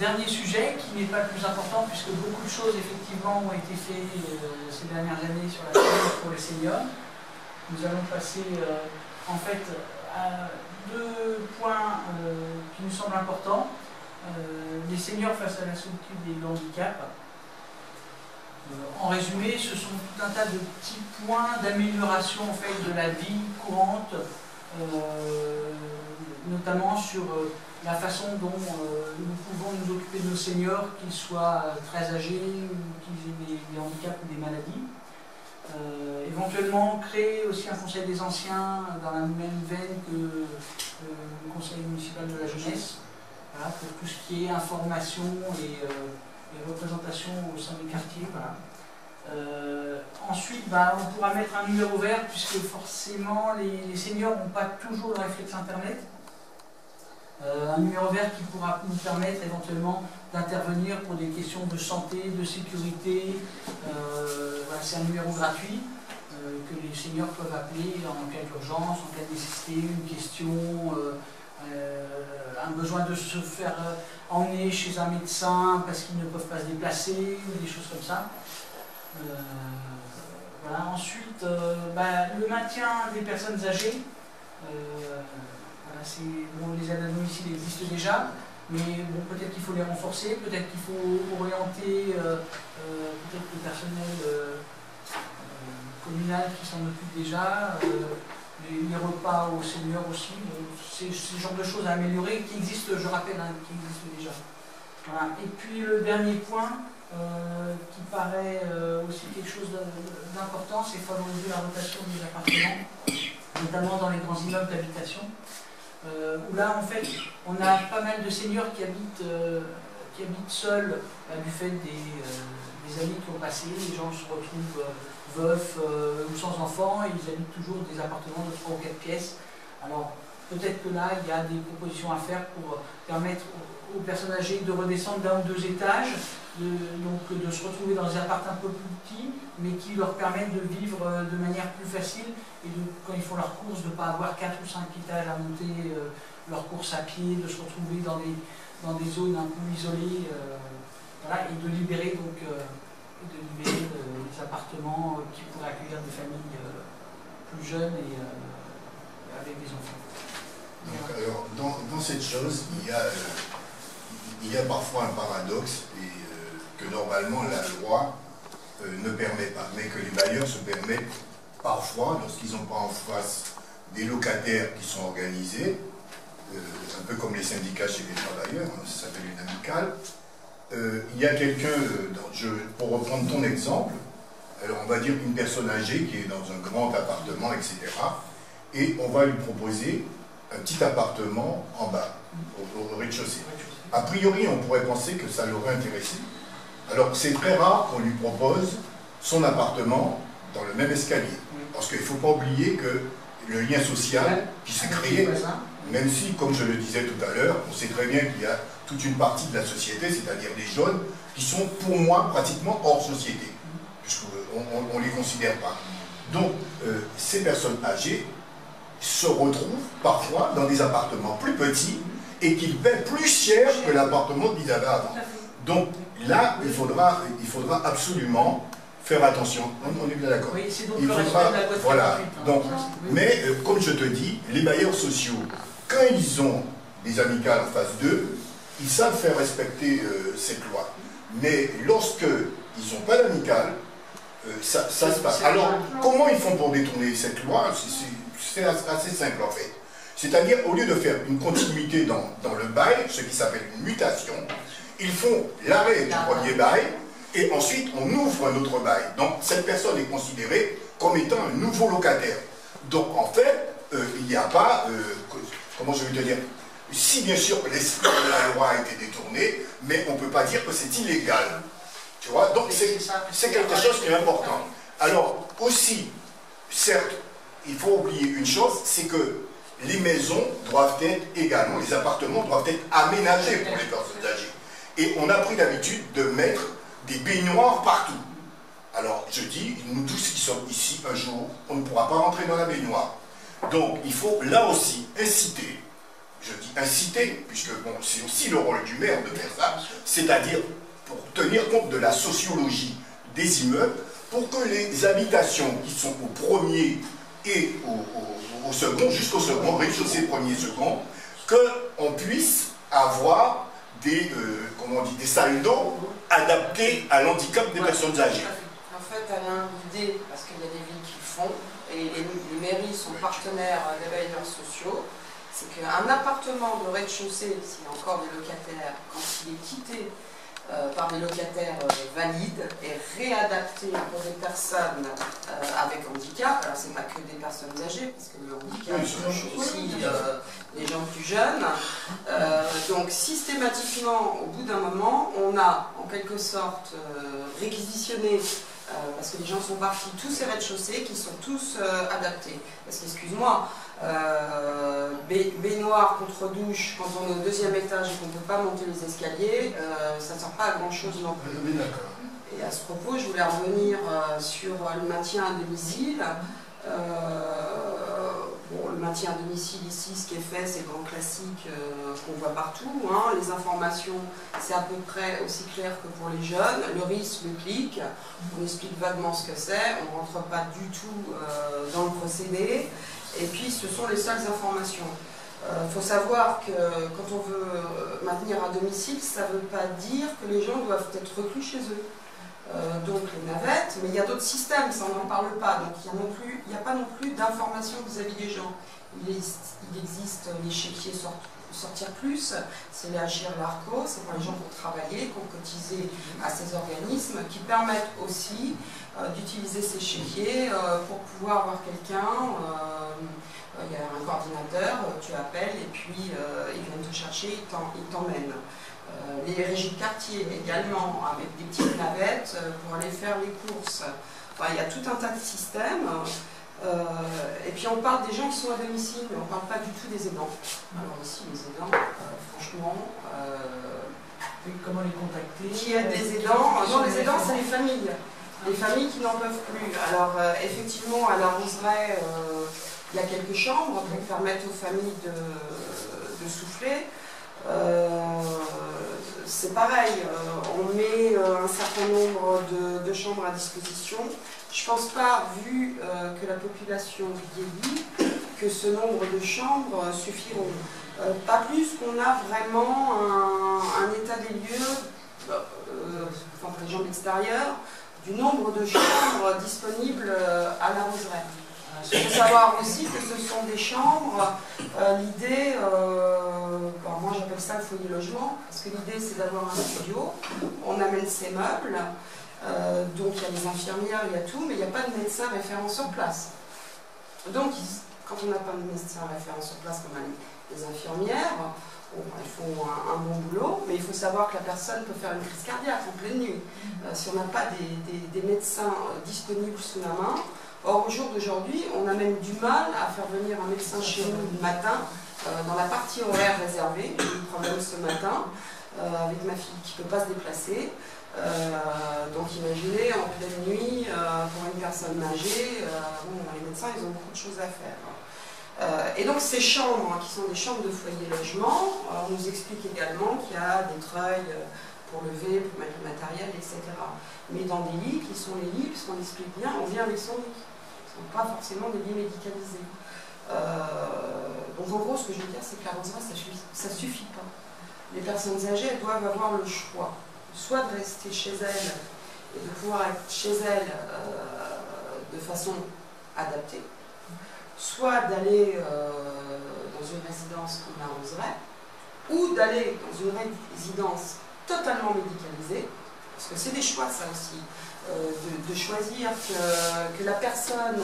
Dernier sujet, qui n'est pas le plus important, puisque beaucoup de choses, effectivement, ont été faites ces dernières années sur la santé pour les seniors. Nous allons passer, en fait, à deux points qui nous semblent importants. Les seniors face à la solitude et le handicap. En résumé, ce sont tout un tas de petits points d'amélioration en fait, de la vie courante, notamment sur la façon dont nous pouvons nous occuper de nos seniors, qu'ils soient très âgés ou qu'ils aient des handicaps ou des maladies. Éventuellement créer aussi un conseil des anciens dans la même veine que le conseil municipal de la jeunesse, voilà, pour tout ce qui est information et représentation au sein des quartiers. Voilà. Ensuite, on pourra mettre un numéro vert puisque forcément les seniors n'ont pas toujours le réflexe internet. Un numéro vert qui pourra nous permettre éventuellement d'intervenir pour des questions de santé, de sécurité. Voilà, c'est un numéro gratuit que les seniors peuvent appeler en cas d'urgence, en cas de nécessité, une question, un besoin de se faire emmener chez un médecin parce qu'ils ne peuvent pas se déplacer, ou des choses comme ça. Voilà. Ensuite, le maintien des personnes âgées. Bon, les aides à domicile existent déjà, mais bon, peut-être qu'il faut les renforcer, peut-être qu'il faut orienter peut-être le personnel communal qui s'en occupe déjà, les repas aux seniors aussi. Bon, c'est ce genre de choses à améliorer qui existent, je rappelle, qui existent déjà. Voilà. Et puis le dernier point, qui paraît aussi quelque chose d'important, c'est favoriser la rotation des appartements, notamment dans les grands immeubles d'habitation. Où là, en fait, on a pas mal de seniors qui habitent seuls du fait des années qui ont passé. Les gens se retrouvent veufs ou sans enfants et ils habitent toujours des appartements de 3 ou 4 pièces. Alors, peut-être que là, il y a des propositions à faire pour permettre aux personnes âgées de redescendre d'un ou deux étages, donc de se retrouver dans des appartements un peu plus petits, mais qui leur permettent de vivre de manière plus facile et quand ils font leurs courses, de ne pas avoir 4 ou 5 étages à monter leurs courses à pied, de se retrouver dans des zones un peu isolées, voilà, et de libérer donc des appartements qui pourraient accueillir des familles plus jeunes et avec des enfants. Donc, alors, dans cette chose, il y a parfois un paradoxe que normalement la loi ne permet pas, mais que les bailleurs se permettent parfois, lorsqu'ils n'ont pas en face des locataires qui sont organisés, un peu comme les syndicats chez les travailleurs, ça s'appelle une amicale. Il y a quelqu'un, pour reprendre ton exemple, alors on va dire une personne âgée qui est dans un grand appartement, etc. Et on va lui proposer un petit appartement en bas, au rez-de-chaussée. A priori, on pourrait penser que ça l'aurait intéressé. Alors, c'est très rare qu'on lui propose son appartement dans le même escalier. Parce qu'il ne faut pas oublier que le lien social qui s'est créé, même si, comme je le disais tout à l'heure, on sait très bien qu'il y a toute une partie de la société, c'est-à-dire des jeunes, qui sont pour moi pratiquement hors société, puisqu'on ne les considère pas. Donc, ces personnes âgées se retrouvent parfois dans des appartements plus petits et qu'ils paient plus cher que l'appartement qu'ils avaient avant. Donc là, il faudra absolument faire attention. On est bien d'accord. Oui, c'est donc il le faudra, respect de la loi de voilà. 48, Donc, oui. mais comme je te dis, les bailleurs sociaux, quand ils ont des amicales en face d'eux, ils savent faire respecter cette loi. Mais lorsque ils n'ont pas d'amicale, ça se passe. Alors, comment ils font pour détourner cette loi? C'est assez simple en fait. C'est-à-dire, au lieu de faire une continuité dans le bail, ce qui s'appelle une mutation, ils font l'arrêt du premier bail et ensuite on ouvre un autre bail. Donc cette personne est considérée comme étant un nouveau locataire. Donc en fait, il n'y a pas, comment je vais te dire, si bien sûr l'esprit de la loi a été détourné, mais on ne peut pas dire que c'est illégal. Tu vois, donc c'est quelque chose qui est important. Alors aussi, certes, il faut oublier une chose, c'est que les maisons doivent être également, les appartements doivent être aménagés pour les personnes âgées. Et on a pris l'habitude de mettre des baignoires partout. Alors je dis, nous tous qui sommes ici, un jour, on ne pourra pas rentrer dans la baignoire. Donc il faut là aussi inciter je dis inciter, puisque bon, c'est aussi le rôle du maire de faire ça, c'est-à-dire pour tenir compte de la sociologie des immeubles, pour que les habitations qui sont au premier et au second, jusqu'au second, rez-de-chaussée, premier, second, qu'on puisse avoir des, comment on dit, des salles d'eau adaptées à l'handicap des personnes âgées. En fait, Alain, l'idée, parce qu'il y a des villes qui le font, et les mairies sont partenaires des bailleurs sociaux, c'est qu'un appartement de rez-de-chaussée, s'il y a encore des locataires, quand il est quitté par des locataires valides, est réadapté pour des personnes avec handicap. Alors, c'est pas que des personnes âgées, parce que le handicap touche aussi les gens plus jeunes. Donc, systématiquement, au bout d'un moment, on a en quelque sorte réquisitionné, parce que les gens sont partis, tous ces rez-de-chaussée qui sont tous adaptés. Parce qu'excuse-moi, baignoire contre douche, quand on est au deuxième étage et qu'on ne peut pas monter les escaliers, ça ne sert pas à grand chose non plus. Et à ce propos, je voulais revenir sur le maintien à domicile. Bon, le maintien à domicile ici, ce qui est fait, c'est le grand classique qu'on voit partout. Hein. Les informations, c'est à peu près aussi clair que pour les jeunes. Le risque, le clic, on explique vaguement ce que c'est, on ne rentre pas du tout dans le procédé. Et puis, ce sont les seules informations. Il faut savoir que quand on veut maintenir à domicile, ça ne veut pas dire que les gens doivent être reclus chez eux. Donc les navettes, mais il y a d'autres systèmes, ça on n'en parle pas, donc il n'y a pas non plus d'informations vis-à-vis des gens. Il existe les chéquiers Sortir Plus, c'est les Agir l'ARCO, c'est pour les gens qui ont travaillé, qui ont cotisé à ces organismes, qui permettent aussi d'utiliser ces chéquiers pour pouvoir avoir quelqu'un, il y a un coordinateur, tu appelles et puis ils viennent te chercher, ils t'emmènent. Les régies de quartier également, avec des petites navettes pour aller faire les courses. Enfin, il y a tout un tas de systèmes. Et puis on parle des gens qui sont à domicile, mais on ne parle pas du tout des aidants. Alors ici, les aidants, franchement... comment les contacter? Qui aident les aidants? Non, les aidants, c'est les familles. Les familles qui n'en peuvent plus. Alors effectivement, à la Roseraie, il y a quelques chambres pour permettre aux familles de souffler. C'est pareil, on met un certain nombre de chambres à disposition. Je ne pense pas, vu que la population vieillit, que ce nombre de chambres suffiront. Pas plus qu'on a vraiment un état des lieux, enfin pour les gens de l'extérieur, du nombre de chambres disponibles à la Roseraie. Il faut savoir aussi que ce sont des chambres, l'idée, moi j'appelle ça le foyer logement, parce que l'idée c'est d'avoir un studio, on amène ses meubles, donc il y a des infirmières, il y a tout, mais il n'y a pas de médecin référent sur place. Donc quand on n'a pas de médecin référent sur place, comme les infirmières, bon, elles font un bon boulot, mais il faut savoir que la personne peut faire une crise cardiaque en pleine nuit, si on n'a pas des médecins disponibles sous la main. Or, au jour d'aujourd'hui, on a même du mal à faire venir un médecin chez nous le matin, dans la partie horaire réservée. J'ai eu un problème ce matin avec ma fille qui ne peut pas se déplacer. Donc imaginez, en pleine nuit, pour une personne âgée, bon, les médecins, ils ont beaucoup de choses à faire. Et donc ces chambres, qui sont des chambres de foyer logement, on nous explique également qu'il y a des treuils pour lever, pour mettre le matériel, etc. Mais dans des lits qui sont les lits, puisqu'on explique bien, on vient avec son lit. Ce ne sont pas forcément des lits médicalisés. Donc en gros, ce que je veux dire, c'est que la Roseraie, ça ne suffit pas. Les personnes âgées, elles doivent avoir le choix, soit de rester chez elles et de pouvoir être chez elles de façon adaptée, soit d'aller dans une résidence comme la Roseraie, ou d'aller dans une résidence totalement médicalisée, parce que c'est des choix ça aussi, de choisir que la personne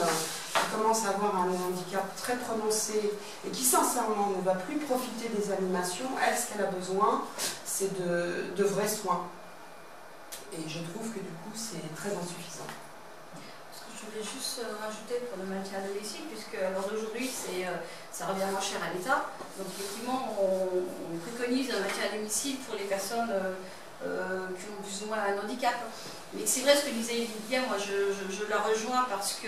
qui commence à avoir un handicap très prononcé et qui sincèrement ne va plus profiter des animations, elle, ce qu'elle a besoin, c'est de vrais soins. Et je trouve que du coup c'est très insuffisant. Je voulais juste rajouter pour le maintien à domicile, puisque alors d'aujourd'hui ça revient moins cher à l'État. Donc effectivement on préconise un maintien à domicile pour les personnes qui ont plus ou moins un handicap. Mais c'est vrai ce que disait Lydia, moi je la rejoins parce que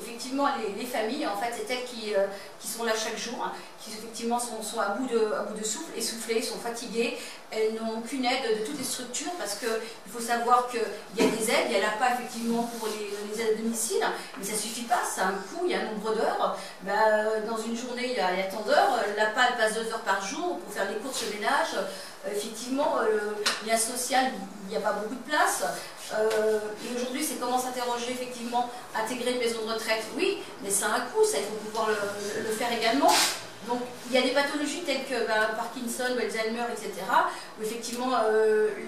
effectivement les familles en fait c'est elles qui sont là chaque jour, hein, qui effectivement sont à bout de souffle, essoufflées, sont fatiguées, elles n'ont aucune aide de toutes les structures parce qu'il faut savoir qu'il y a des aides, il y a la PA effectivement pour les aides à domicile, mais ça ne suffit pas, ça a un coût, il y a un nombre d'heures, dans une journée il y a tant d'heures, la PA elle passe 2 heures par jour pour faire les courses, le ménage, effectivement le lien social il n'y a pas beaucoup de place. Et aujourd'hui, c'est comment s'interroger, effectivement, intégrer une maison de retraite. Oui, mais ça a un coût, ça, il faut pouvoir le faire également. Donc, il y a des pathologies telles que Parkinson, Alzheimer, etc., où effectivement,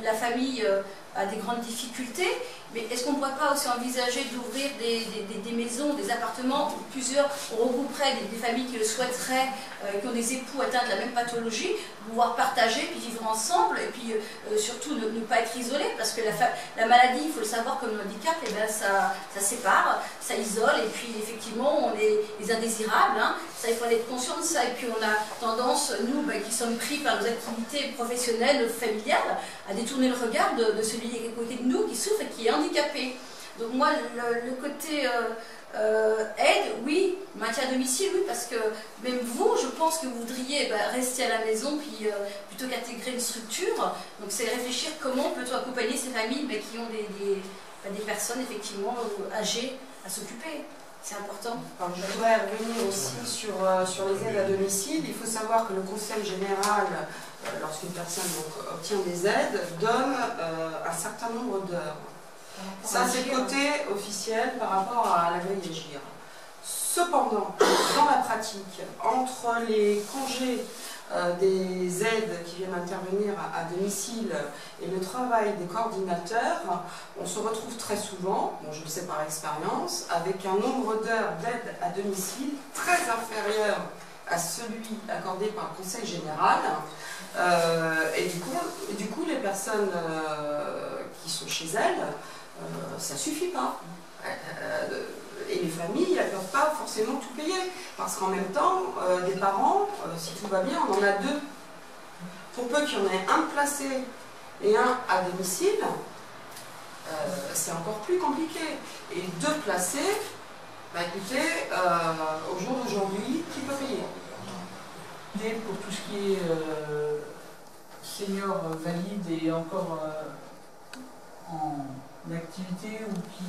la famille a des grandes difficultés. Mais est-ce qu'on ne pourrait pas aussi envisager d'ouvrir des maisons, des appartements où plusieurs regrouperaient des familles qui le souhaiteraient, qui ont des époux atteints de la même pathologie, pouvoir partager, puis vivre ensemble, et puis surtout ne pas être isolés, parce que la maladie, il faut le savoir, comme le handicap, et ben ça sépare, ça isole, et puis effectivement, on est les indésirables, hein. Ça, il faut être conscient de ça, et puis on a tendance, nous, qui sommes pris par nos activités professionnelles, familiales, à détourner le regard de celui qui est à côté de nous, qui souffre et qui est handicapé. Donc moi, le côté aide, oui, maintien à domicile, oui, parce que même vous, je pense que vous voudriez rester à la maison puis, plutôt qu'intégrer une structure. Donc c'est réfléchir comment peut-on accompagner ces familles qui ont des personnes effectivement âgées à s'occuper. C'est important. Alors, je voudrais revenir aussi sur les aides à domicile. Il faut savoir que le Conseil général, lorsqu'une personne obtient des aides, donne un certain nombre d'heures. Ça, c'est le côté officiel par rapport à la grille d'agir. Cependant, dans la pratique, entre les congés des aides qui viennent intervenir à domicile et le travail des coordinateurs, on se retrouve très souvent, bon, je le sais par expérience, avec un nombre d'heures d'aide à domicile très inférieur à celui accordé par le Conseil général. Et du coup, les personnes qui sont chez elles, ça ne suffit pas. Et les familles, elles ne peuvent pas forcément tout payer. Parce qu'en même temps, des parents, si tout va bien, on en a 2. Pour peu qu'il y en ait un placé et un à domicile, c'est encore plus compliqué. Et 2 placés, écoutez, au jour d'aujourd'hui, qui peut payer? Pour tout ce qui est seniors valides et encore en activité ou qui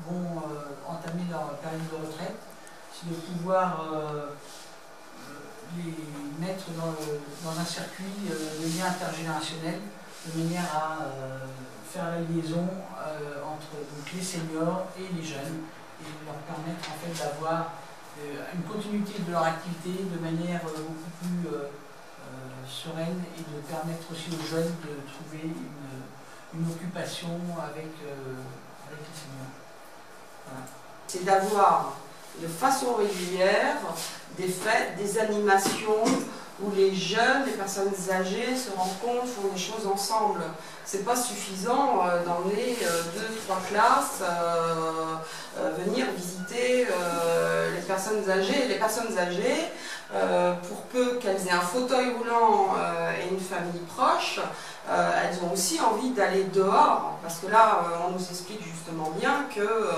vont entamer leur période de retraite, c'est de pouvoir les mettre dans un circuit de lien intergénérationnel de manière à faire la liaison entre les seniors et les jeunes et leur permettre en fait d'avoir une continuité de leur activité de manière beaucoup plus sereine et de permettre aussi aux jeunes de trouver une occupation avec les seniors. Voilà. C'est d'avoir de façon régulière des fêtes, des animations où les jeunes, les personnes âgées se rencontrent, font des choses ensemble. C'est pas suffisant d'emmener 2-3 classes venir visiter les personnes âgées. Les personnes âgées, pour peu qu'elles aient un fauteuil roulant et une famille proche, elles ont aussi envie d'aller dehors, parce que là, on nous explique justement bien que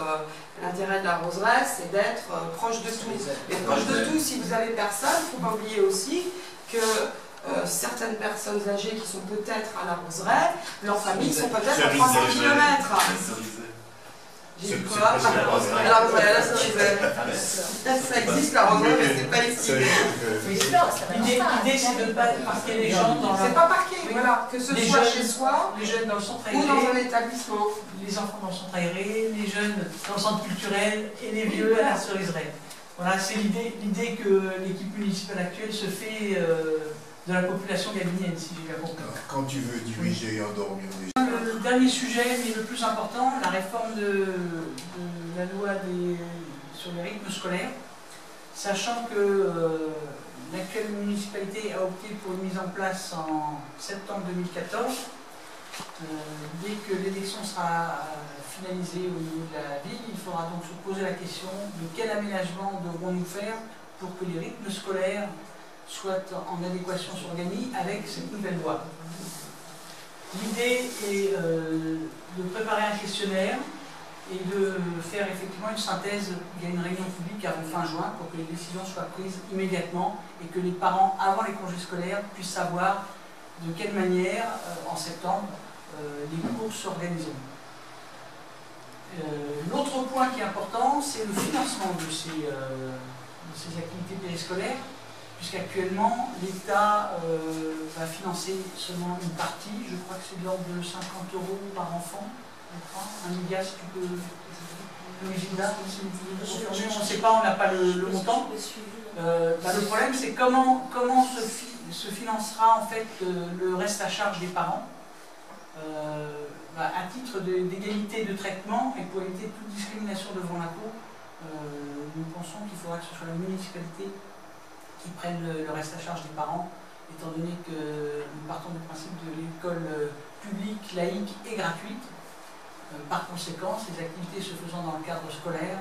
l'intérêt de la roseraie, c'est d'être proche de tout. Et proche de tout, si vous avez personne, il ne faut pas oublier aussi que certaines personnes âgées qui sont peut-être à la roseraie, leurs familles sont peut-être à 300 km. J'ai dit quoi? La roseraie, la cerisée. Ça existe la roseraie, mais c'est pas ici. L'idée, c'est de ne pas parquer les gens dans C'est pas parqué, voilà. Que ce soit chez soi les jeunes dans le centre aéré, ou dans un établissement. Les enfants dans le centre aéré, les jeunes dans le centre culturel et les vieux à la ceriseraie. Voilà, c'est l'idée que l'équipe municipale actuelle se fait de la population gabinienne, si j'ai bien compris. Quand tu veux diriger et endormir les gens. Le dernier sujet, mais le plus important, la réforme de la loi sur les rythmes scolaires, sachant que l'actuelle municipalité a opté pour une mise en place en septembre 2014. Dès que l'élection sera finalisée au niveau de la ville, il faudra donc se poser la question de quel aménagement devrons-nous faire pour que les rythmes scolaires soient en adéquation sur l'organisme avec cette nouvelle loi. L'idée est de préparer un questionnaire et de faire effectivement une synthèse. Il y a une réunion publique avant fin juin pour que les décisions soient prises immédiatement et que les parents, avant les congés scolaires, puissent savoir de quelle manière, en septembre, les cours s'organiseront. L'autre point qui est important, c'est le financement de ces activités périscolaires, puisqu'actuellement, l'État va financer seulement une partie, je crois que c'est de l'ordre de 50 € par enfant, je crois. Amilia, si tu peux... L'origine on ne sait pas, on n'a pas le montant. Le problème, c'est comment se financera en fait le reste à charge des parents, à titre d'égalité de traitement et pour éviter toute discrimination devant l'impôt. Nous pensons qu'il faudra que ce soit la municipalité qui prennent le reste à charge des parents, étant donné que nous partons du principe de l'école publique, laïque et gratuite. Par conséquent, ces activités se faisant dans le cadre scolaire,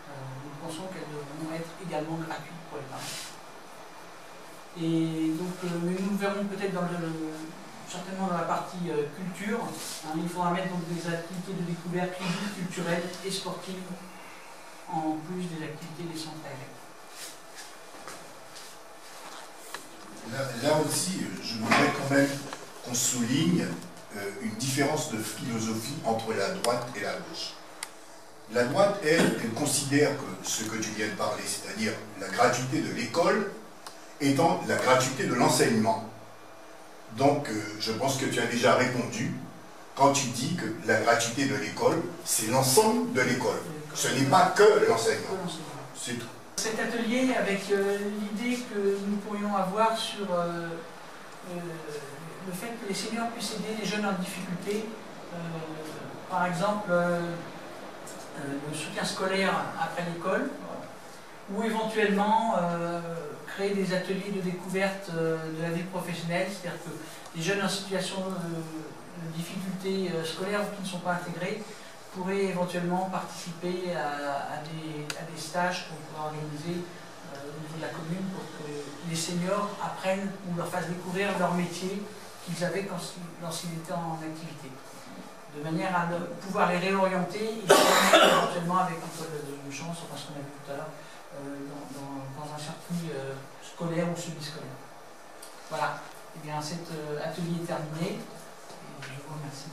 nous pensons qu'elles devront être également gratuites pour les parents. Et donc, nous verrons peut-être certainement dans la partie culture, il faudra mettre donc des activités de découverte culturelles et sportives, en plus des activités des centres aérés. Là aussi, je voudrais quand même qu'on souligne une différence de philosophie entre la droite et la gauche. La droite, elle considère que ce que tu viens de parler, c'est-à-dire la gratuité de l'école, étant la gratuité de l'enseignement. Donc, je pense que tu as déjà répondu quand tu dis que la gratuité de l'école, c'est l'ensemble de l'école. Ce n'est pas que l'enseignement. C'est tout. Cet atelier, avec l'idée que nous pourrions avoir sur le fait que les seniors puissent aider les jeunes en difficulté, par exemple le soutien scolaire après l'école, ou éventuellement créer des ateliers de découverte de la vie professionnelle, c'est-à-dire que les jeunes en situation de difficulté scolaire ou qui ne sont pas intégrés pourraient éventuellement participer à des stages qu'on pourrait organiser au niveau de la commune pour que les seniors apprennent ou leur fassent découvrir leur métier qu'ils avaient lorsqu'ils étaient en activité. De manière à pouvoir les réorienter et éventuellement avec un peu de chance, enfin ce qu'on a vu tout à l'heure, dans un circuit scolaire ou semi-scolaire. Voilà. Et bien cet atelier est terminé et je vous remercie.